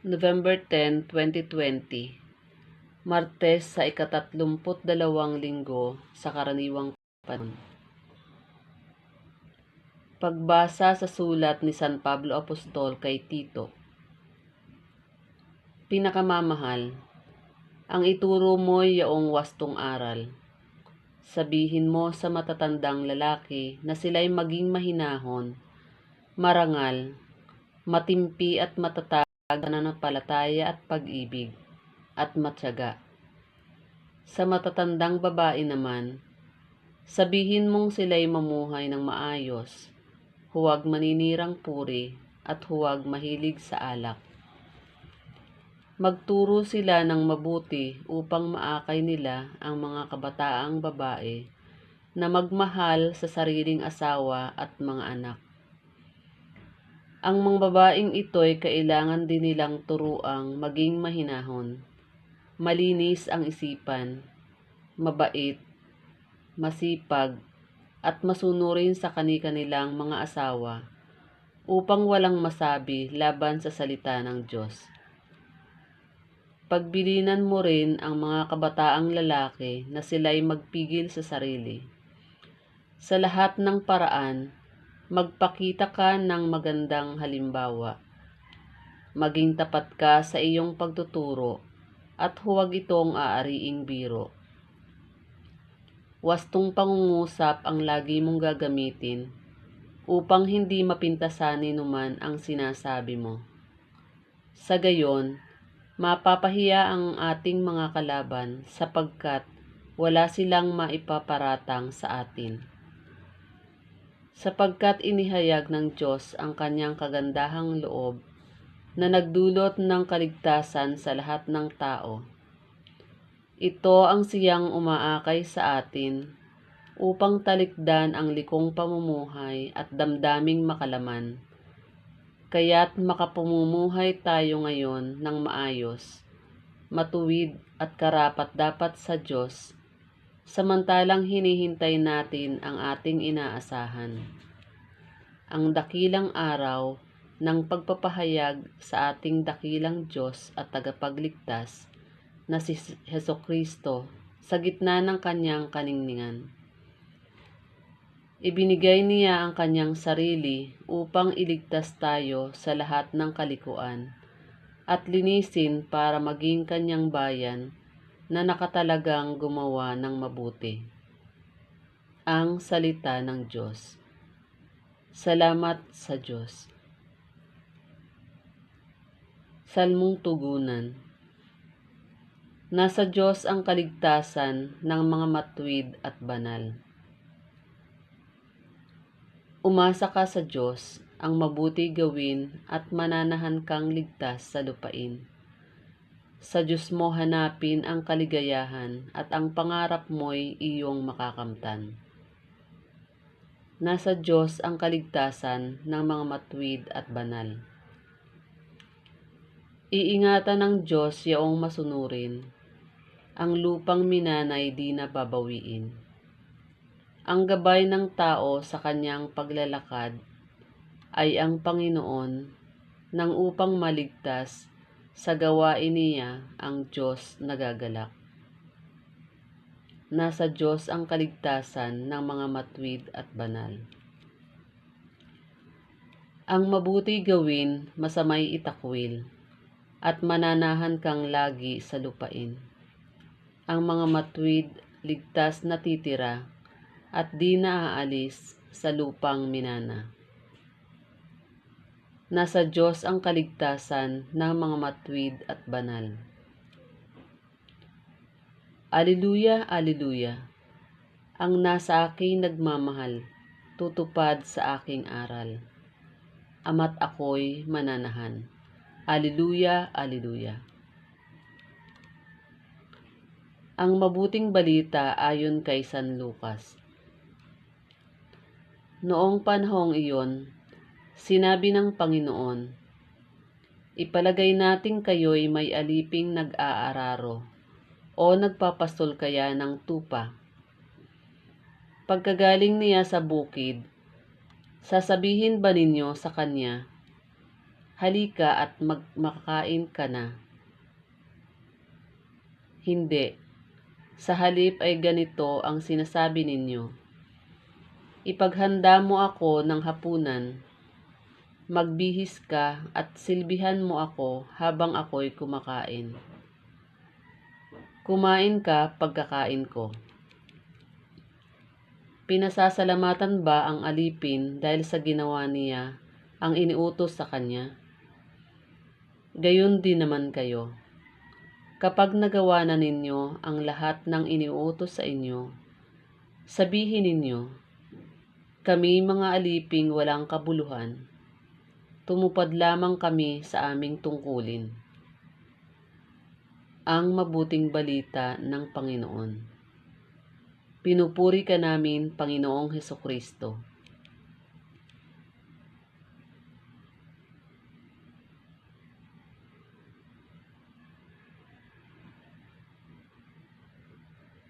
November 10, 2020, Martes sa ika-32 linggo sa karaniwang panahon. Pagbasa sa sulat ni San Pablo Apostol kay Tito. Pinakamamahal, ang ituro mo'y yaong wastong aral. Sabihin mo sa matatandang lalaki na sila'y maging mahinahon, marangal, matimpi at matatag sa pananampalataya at pag-ibig, at matyaga. Sa matatandang babae naman, sabihin mong sila'y mamuhay ng maayos, huwag maninirang puri, at huwag mahilig sa alak. Magturo sila ng mabuti upang maakay nila ang mga kabataang babae na magmahal sa sariling asawa at mga anak. Ang mga babaeng ito'y kailangan din nilang turuang maging mahinahon, malinis ang isipan, mabait, masipag, at masunurin sa kani-kanilang mga asawa upang walang masabi laban sa salita ng Diyos. Pagbilinan mo rin ang mga kabataang lalaki na sila'y magpigil sa sarili. Sa lahat ng paraan, magpakita ka ng magandang halimbawa. Maging tapat ka sa iyong pagtuturo at huwag itong aariing biro. Wastong pangungusap ang lagi mong gagamitin upang hindi mapintasan ni numan ang sinasabi mo. Sa gayon, mapapahiya ang ating mga kalaban sapagkat wala silang maipaparatang sa atin. Sapagkat inihayag ng Diyos ang kanyang kagandahang loob na nagdulot ng kaligtasan sa lahat ng tao. Ito ang siyang umaakay sa atin upang talikdan ang likong pamumuhay at damdaming makalaman. Kaya't makapamumuhay tayo ngayon ng maayos, matuwid at karapat-dapat sa Diyos, samantalang hinihintay natin ang ating inaasahan, ang dakilang araw ng pagpapahayag sa ating dakilang Diyos at tagapagligtas na si Hesukristo sa gitna ng kanyang kaningningan. Ibinigay niya ang kanyang sarili upang iligtas tayo sa lahat ng kalikuan at linisin para maging kanyang bayan na nakatalagang gumawa ng mabuti. Ang salita ng Diyos. Salamat sa Diyos. Salmong Tugunan. Nasa Diyos ang kaligtasan ng mga matuwid at banal. Umasa ka sa Diyos, ang mabuti gawin at mananahan kang ligtas sa lupain. Sa Diyos mo hanapin ang kaligayahan at ang pangarap mo'y iyong makakamtan. Nasa Diyos ang kaligtasan ng mga matuwid at banal. Iingatan ng Diyos yaong masunurin, ang lupang minanay di na babawiin. Ang gabay ng tao sa kanyang paglalakad ay ang Panginoon nang upang maligtas sa gawain niya ang Diyos nagagalak. Nasa Diyos ang kaligtasan ng mga matuwid at banal. Ang mabuti gawin, masamay itakwil, at mananahan kang lagi sa lupain. Ang mga matuwid, ligtas na titira, at di na aalis sa lupang minana. Nasa Diyos ang kaligtasan ng mga matuwid at banal. Aleluya, aleluya. Ang nasa akin nagmamahal, tutupad sa aking aral. Ama't ako'y mananahan. Aleluya, aleluya. Ang mabuting balita ayon kay San Lucas. Noong panahong iyon, sinabi ng Panginoon, ipalagay natin kayo'y may aliping nag-aararo o nagpapastol kaya ng tupa. Pagkagaling niya sa bukid, sasabihin ba ninyo sa kanya, halika at makakain ka na. Hindi. Sa halip ay ganito ang sinasabi ninyo. Ipaghanda mo ako ng hapunan, magbihis ka at silbihan mo ako habang ako'y kumakain. Kumain ka pagkakain ko. Pinasasalamatan ba ang alipin dahil sa ginawa niya ang iniutos sa kanya? Gayon din naman kayo. Kapag nagawa na ninyo ang lahat ng iniutos sa inyo, sabihin ninyo, kami mga aliping walang kabuluhan, tumupad lamang kami sa aming tungkulin. Ang mabuting balita ng Panginoon. Pinupuri ka namin, Panginoong Hesukristo.